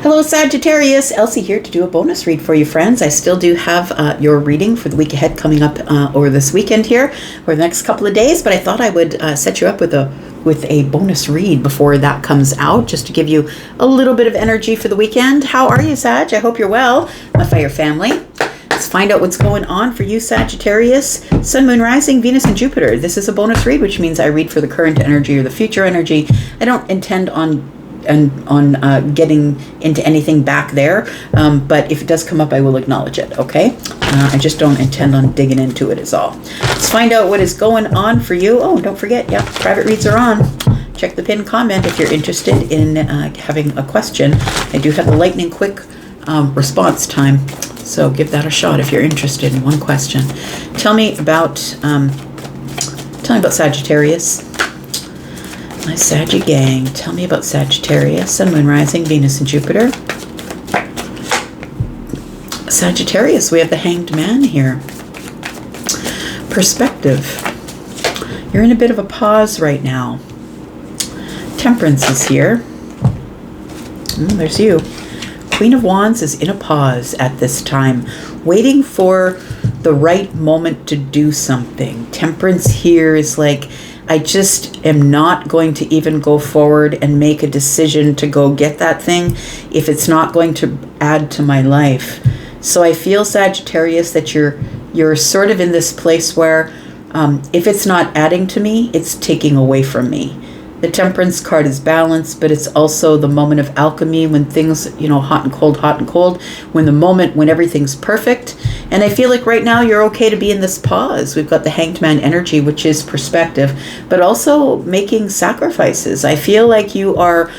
Hello Sagittarius, Elsie here to do a bonus read for you friends. I still do have your reading for the week ahead coming up over this weekend here, or the next couple of days, but I thought I would set you up with a bonus read before that comes out, just to give you a little bit of energy for the weekend. How are you, Sag? I hope you're well, my fire family. Let's find out what's going on for you, Sagittarius. Sun, Moon, Rising, Venus, and Jupiter. This is a bonus read, which means I read for the current energy or the future energy. I don't intend on getting into anything back there, but if it does come up, I will acknowledge it, okay? I just don't intend on digging into it is all. Let's find out what is going on for you. Oh, don't forget, yeah, private reads are on. Check the pinned comment if you're interested in having a question. I do have the lightning quick response time, so give that a shot if you're interested in one question. Tell me about Sagittarius. My Saggy gang, tell me about Sagittarius, Sun, Moon, Rising, Venus, and Jupiter. Sagittarius, we have the Hanged Man here. Perspective. You're in a bit of a pause right now. Temperance is here. There's you. Queen of Wands is in a pause at this time, waiting for the right moment to do something. Temperance here is like, I just am not going to even go forward and make a decision to go get that thing if it's not going to add to my life. So I feel, Sagittarius, that you're sort of in this place where if it's not adding to me, it's taking away from me. The Temperance card is balance, but it's also the moment of alchemy when things, hot and cold, when everything's perfect. And I feel like right now you're okay to be in this pause. We've got the Hanged Man energy, which is perspective, but also making sacrifices. I feel like you are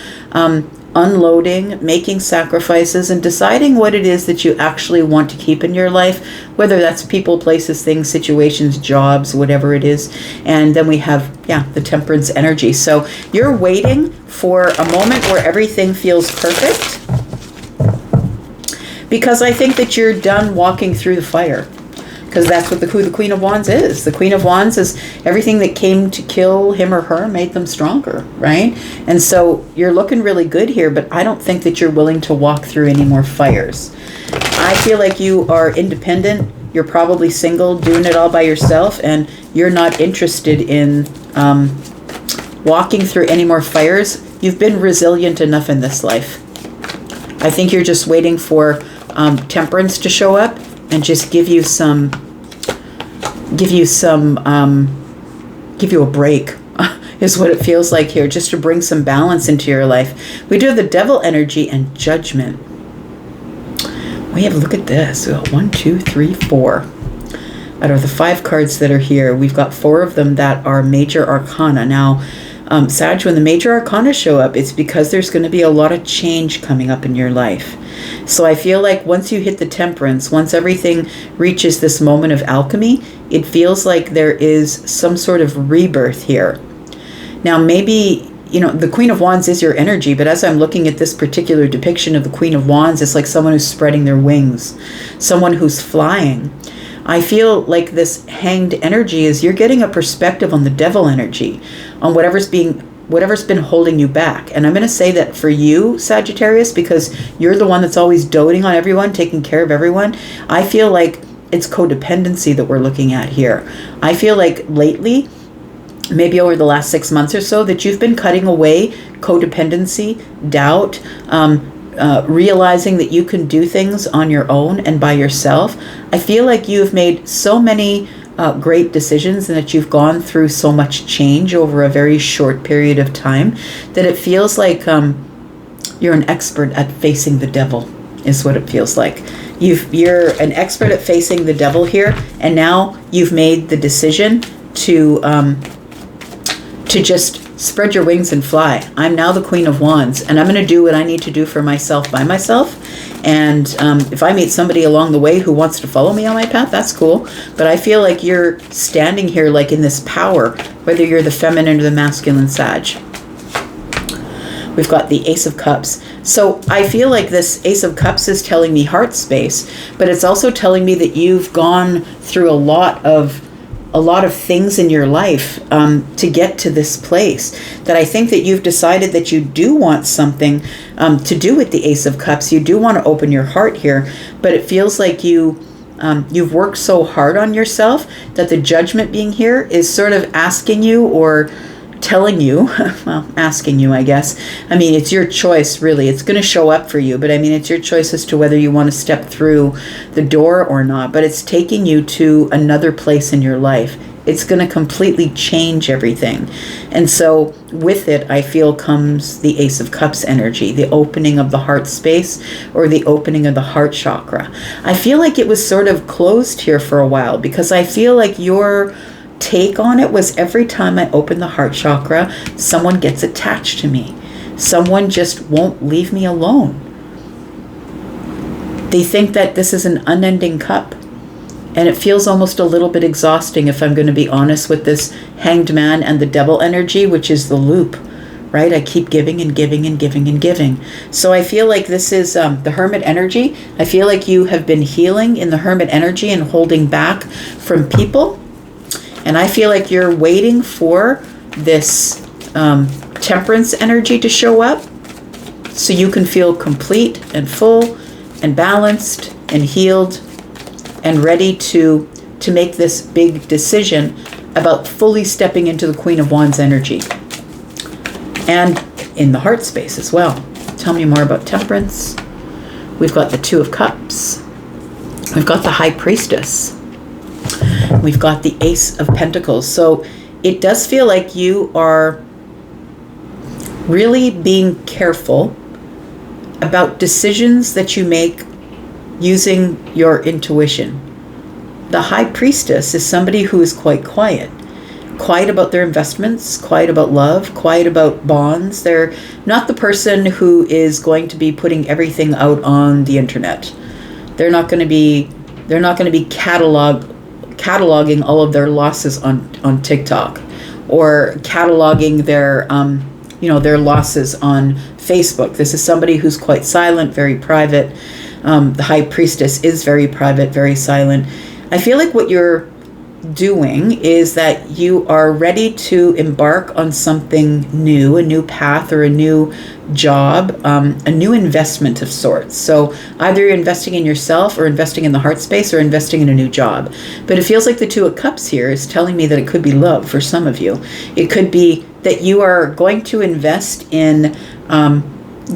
unloading, making sacrifices, and deciding what it is that you actually want to keep in your life, whether that's people, places, things, situations, jobs, whatever it is. And then we have, the Temperance energy. So you're waiting for a moment where everything feels perfect, because I think that you're done walking through the fire. Because that's what who the Queen of Wands is. The Queen of Wands is everything that came to kill him or her made them stronger, right? And so you're looking really good here, but I don't think that you're willing to walk through any more fires. I feel like you are independent. You're probably single, doing it all by yourself, and you're not interested in walking through any more fires. You've been resilient enough in this life. I think you're just waiting for Temperance to show up and just give you a break is what it feels like here, just to bring some balance into your life. We do have the Devil energy and Judgment. We have, look at this, we got 1, 2, 3, 4. Out of the 5 cards that are here, we've got 4 of them that are major arcana. Now, Sag, when the major arcana show up, it's because there's going to be a lot of change coming up in your life. So I feel like once you hit the Temperance, once everything reaches this moment of alchemy, it feels like there is some sort of rebirth here. Now, maybe, the Queen of Wands is your energy, but as I'm looking at this particular depiction of the Queen of Wands, it's like someone who's spreading their wings, someone who's flying. I feel like this Hanged energy is you're getting a perspective on the Devil energy, on whatever's been holding you back. And I'm going to say that for you, Sagittarius, because you're the one that's always doting on everyone, taking care of everyone. I feel like it's codependency that we're looking at here. I feel like lately, maybe over the last 6 months or so, that you've been cutting away codependency, doubt, realizing that you can do things on your own and by yourself. I feel like you've made so many great decisions, and that you've gone through so much change over a very short period of time, that it feels like you're an expert at facing the devil, is what it feels like. You're an expert at facing the devil here, and now you've made the decision to just spread your wings and fly. I'm now the Queen of Wands, and I'm going to do what I need to do for myself by myself. And if I meet somebody along the way who wants to follow me on my path, that's cool. But I feel like you're standing here like in this power, whether you're the feminine or the masculine Sag. We've got the Ace of Cups. So I feel like this Ace of Cups is telling me heart space, but it's also telling me that you've gone through a lot of a lot of things in your life to get to this place, that I think that you've decided that you do want something to do with the Ace of Cups. You do want to open your heart here, but it feels like you've worked so hard on yourself that the Judgment being here is sort of asking you, or telling you, well, asking you, I guess. I mean, it's your choice, really. It's going to show up for you, but I mean, it's your choice as to whether you want to step through the door or not. But it's taking you to another place in your life. It's going to completely change everything. And so with it, I feel comes the Ace of Cups energy, the opening of the heart space, or the opening of the heart chakra. I feel like it was sort of closed here for a while, because I feel like your take on it was, every time I open the heart chakra, someone gets attached to me. Someone just won't leave me alone. They think that this is an unending cup. And it feels almost a little bit exhausting, if I'm going to be honest, with this Hanged Man and the Devil energy, which is the loop, right? I keep giving and giving and giving and giving. So I feel like this is the Hermit energy. I feel like you have been healing in the Hermit energy and holding back from people. And I feel like you're waiting for this Temperance energy to show up, so you can feel complete and full and balanced and healed and ready to make this big decision about fully stepping into the Queen of Wands energy. And in the heart space as well. Tell me more about Temperance. We've got the Two of Cups. We've got the High Priestess. We've got the Ace of Pentacles. So it does feel like you are really being careful about decisions that you make using your intuition. The High Priestess is somebody who is quite quiet. Quiet about their investments, quiet about love, quiet about bonds. They're not the person who is going to be putting everything out on the internet. They're not going to be cataloging all of their losses on TikTok, or cataloging their their losses on Facebook. This is somebody who's quite silent, very private. The High Priestess is very private, very silent. I feel like what you're doing is that you are ready to embark on something new, a new path or a new job, a new investment of sorts. So either you're investing in yourself, or investing in the heart space, or investing in a new job. But it feels like the Two of Cups here is telling me that it could be love for some of you. It could be that you are going to invest in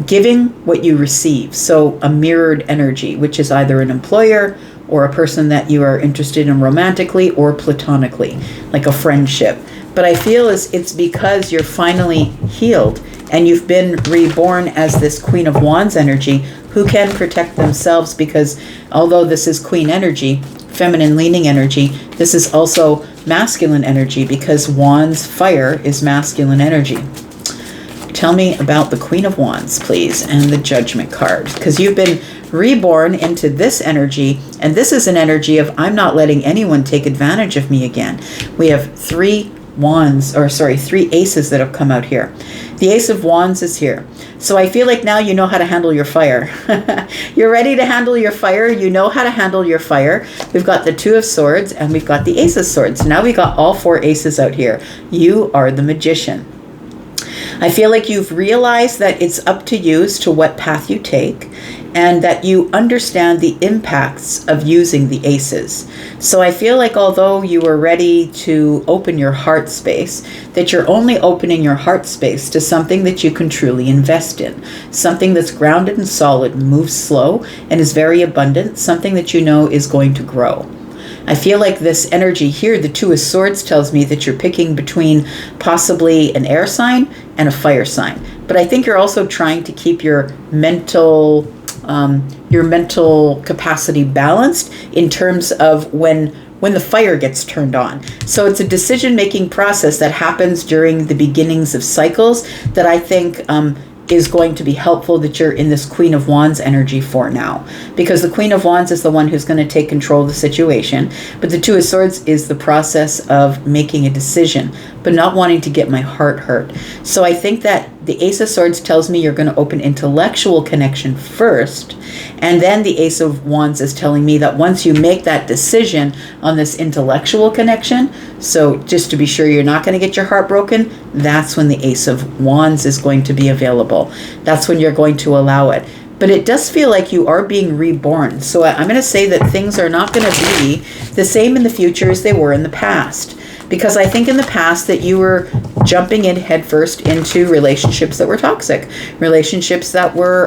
giving what you receive. So a mirrored energy, which is either an employer or a person that you are interested in romantically or platonically, like a friendship. But I feel it's because you're finally healed and you've been reborn as this Queen of Wands energy who can protect themselves, because although this is Queen energy, feminine leaning energy, this is also masculine energy, because Wands fire is masculine energy. Tell me about the Queen of Wands, please, and the Judgment card, because you've been reborn into this energy, and this is an energy of, I'm not letting anyone take advantage of me again. We have three aces that have come out here. The Ace of Wands is here. So I feel like now you know how to handle your fire. You're ready to handle your fire. You know how to handle your fire. We've got the Two of Swords and we've got the Ace of Swords. Now we got all four aces out here. You are the Magician. I feel like you've realized that it's up to you as to what path you take, and that you understand the impacts of using the aces. So I feel like although you were ready to open your heart space, that you're only opening your heart space to something that you can truly invest in. Something that's grounded and solid, moves slow, and is very abundant. Something that you know is going to grow. I feel like this energy here, the Two of Swords, tells me that you're picking between possibly an air sign and a fire sign. But I think you're also trying to keep your mental capacity balanced in terms of when the fire gets turned on. So it's a decision-making process that happens during the beginnings of cycles that I think is going to be helpful, that you're in this Queen of Wands energy for now. Because the Queen of Wands is the one who's going to take control of the situation. But the Two of Swords is the process of making a decision, but not wanting to get my heart hurt. So I think that the Ace of Swords tells me you're going to open intellectual connection first. And then the Ace of Wands is telling me that once you make that decision on this intellectual connection, so just to be sure you're not going to get your heart broken, that's when the Ace of Wands is going to be available. That's when you're going to allow it. But it does feel like you are being reborn. So I'm going to say that things are not going to be the same in the future as they were in the past. Because I think in the past that you were jumping in headfirst into relationships that were toxic, relationships that were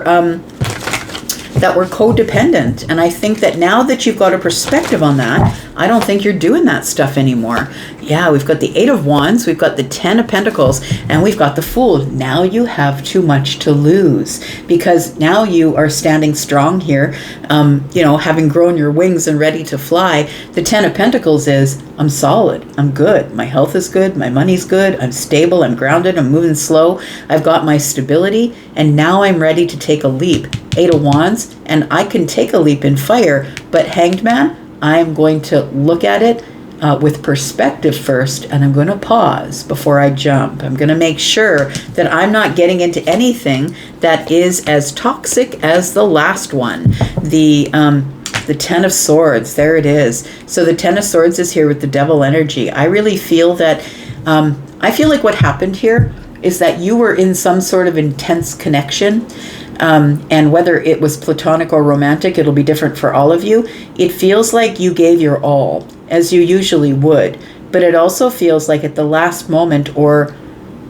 codependent. And I think that now that you've got a perspective on that, I don't think you're doing that stuff anymore. Yeah, we've got the Eight of Wands, we've got the Ten of Pentacles, and we've got the Fool. Now you have too much to lose, because now you are standing strong here, having grown your wings and ready to fly. The Ten of Pentacles is, I'm solid, I'm good, my health is good, my money's good, I'm stable, I'm grounded, I'm moving slow, I've got my stability, and now I'm ready to take a leap. Eight of Wands, and I can take a leap in fire, but Hanged Man, I'm going to look at it with perspective first, and I'm going to pause before I jump. I'm going to make sure that I'm not getting into anything that is as toxic as the last one. The Ten of Swords, there it is. So the Ten of Swords is here with the Devil energy. I really feel that, I feel like what happened here is that you were in some sort of intense connection. And whether it was platonic or romantic, it'll be different for all of you. It feels like you gave your all, as you usually would. But it also feels like at the last moment, or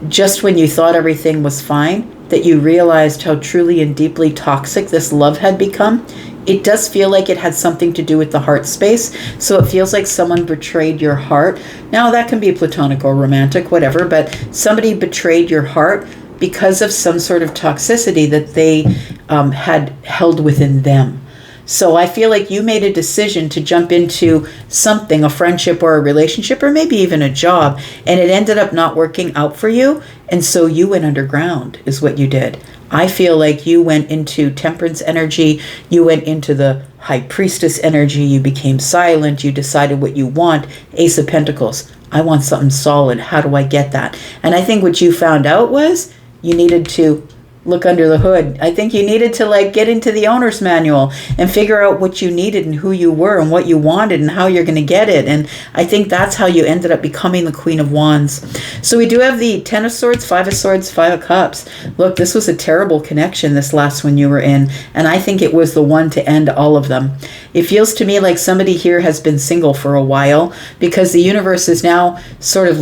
just when you thought everything was fine, that you realized how truly and deeply toxic this love had become. It does feel like it had something to do with the heart space. So it feels like someone betrayed your heart. Now that can be platonic or romantic, whatever, but somebody betrayed your heart because of some sort of toxicity that they had held within them. So I feel like you made a decision to jump into something, a friendship or a relationship, or maybe even a job, and it ended up not working out for you. And so you went underground is what you did. I feel like you went into Temperance energy. You went into the High Priestess energy. You became silent. You decided what you want. Ace of Pentacles. I want something solid. How do I get that? And I think what you found out was you needed to look under the hood. I think you needed to get into the owner's manual and figure out what you needed and who you were and what you wanted and how you're going to get it. And I think that's how you ended up becoming the Queen of Wands. So we do have the Ten of Swords, Five of Swords, Five of Cups. Look, this was a terrible connection, this last one you were in. And I think it was the one to end all of them. It feels to me like somebody here has been single for a while, because the universe is now sort of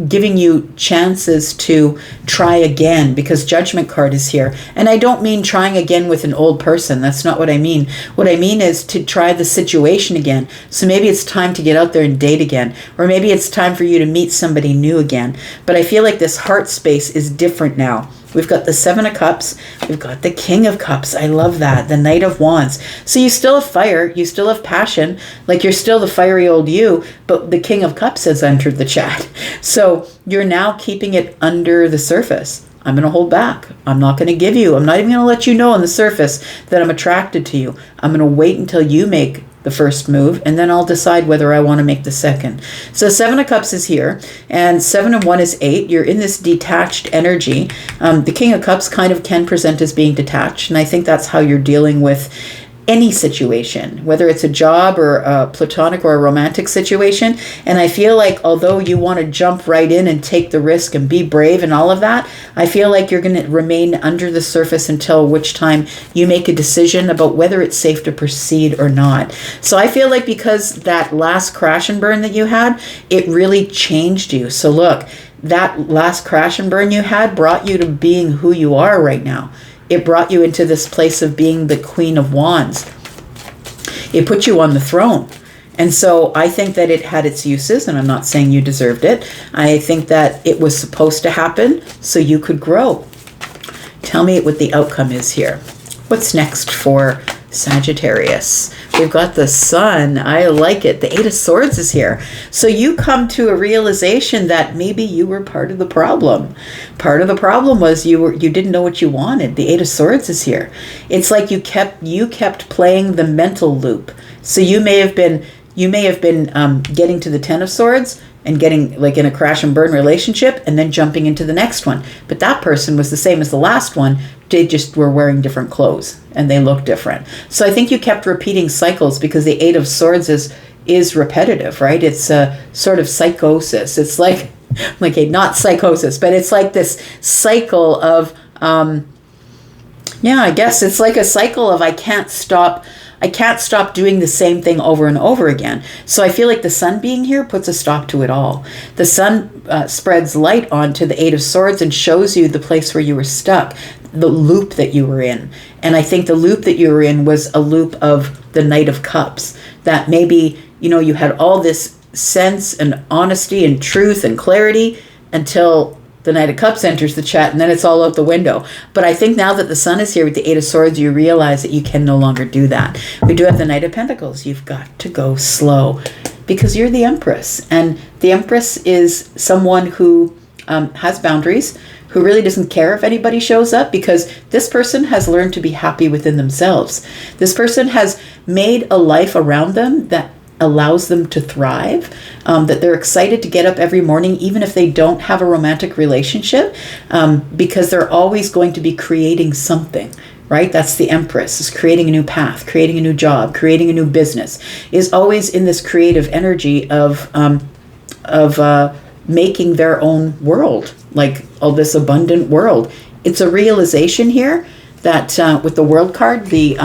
giving you chances to try again, because Judgment card is here. And I don't mean trying again with an old person. That's not what I mean. What I mean is to try the situation again. So maybe it's time to get out there and date again. Or maybe it's time for you to meet somebody new again. But I feel like this heart space is different now. We've got the Seven of Cups. We've got the King of Cups. I love that. The Knight of Wands. So you still have fire. You still have passion. Like you're still the fiery old you, but the King of Cups has entered the chat. So you're now keeping it under the surface. I'm going to hold back. I'm not going to give you. I'm not even going to let you know on the surface that I'm attracted to you. I'm going to wait until you make the first move, and then I'll decide whether I want to make the second. So Seven of Cups is here, and 7 and 1 is 8. You're in this detached energy. The King of Cups kind of can present as being detached, and I think that's how you're dealing with any situation, whether it's a job or a platonic or a romantic situation. And I feel like although you want to jump right in and take the risk and be brave and all of that, I feel like you're going to remain under the surface until which time you make a decision about whether it's safe to proceed or not. So I feel like because that last crash and burn that you had, it really changed you. So look, that last crash and burn you had brought you to being who you are right now. It brought you into this place of being the Queen of Wands. It put you on the throne. And so I think that it had its uses, and I'm not saying you deserved it. I think that it was supposed to happen so you could grow. Tell me what the outcome is here. What's next for Sagittarius? We've got the Sun. I like it. The Eight of Swords is here. So you come to a realization that maybe you were part of the problem. Part of the problem was you didn't know what you wanted. The Eight of Swords is here. It's like you kept playing the mental loop. So you may have been getting to the Ten of Swords, and getting like in a crash and burn relationship and then jumping into the next one. But that person was the same as the last one. They just were wearing different clothes and they looked different. So I think you kept repeating cycles because the Eight of Swords is repetitive, right? It's a sort of psychosis. It's like not psychosis, but it's like this cycle of, I guess it's like a cycle of I can't stop doing the same thing over and over again. So I feel like the sun being here puts a stop to it all. The sun spreads light onto the Eight of Swords and shows you the place where you were stuck, the loop that you were in. And I think the loop that you were in was a loop of the Knight of Cups, that maybe, you had all this sense and honesty and truth and clarity until the Knight of Cups enters the chat, and then it's all out the window. But I think now that the sun is here with the Eight of Swords, you realize that you can no longer do that. We do have the Knight of Pentacles. You've got to go slow because you're the Empress. And the Empress is someone who has boundaries, who really doesn't care if anybody shows up, because this person has learned to be happy within themselves. This person has made a life around them that allows them to thrive, that they're excited to get up every morning, even if they don't have a romantic relationship, because they're always going to be creating something, right? That's the Empress, is creating a new path, creating a new job, creating a new business, is always in this creative energy of making their own world, like all this abundant world. It's a realization here that with the World card, the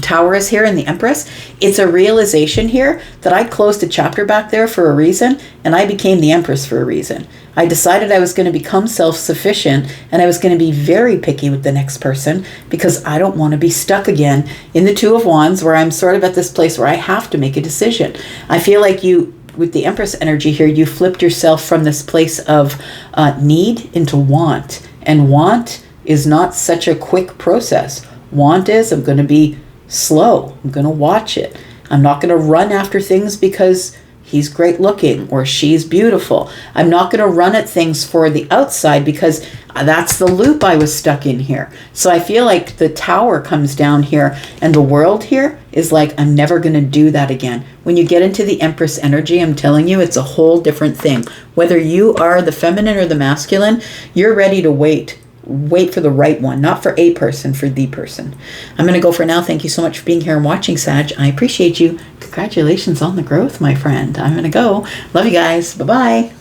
Tower is here and the Empress. It's a realization here that I closed a chapter back there for a reason, and I became the Empress for a reason. I decided I was going to become self-sufficient, and I was going to be very picky with the next person because I don't want to be stuck again in the Two of Wands, where I'm sort of at this place where I have to make a decision. I feel like with the Empress energy here, you flipped yourself from this place of need into want. And want is not such a quick process. Want is, I'm going to be slow. I'm going to watch it. I'm not going to run after things because he's great looking or she's beautiful. I'm not going to run at things for the outside because that's the loop I was stuck in here. So I feel like the Tower comes down here and the World here is like, I'm never going to do that again. When you get into the Empress energy, I'm telling you, it's a whole different thing. Whether you are the feminine or the masculine, you're ready to wait for the right one, not for a person, for the person. I'm going to go for now. Thank you so much for being here and watching, Sag. I appreciate you. Congratulations on the growth, my friend. I'm going to go. Love you guys. Bye-bye.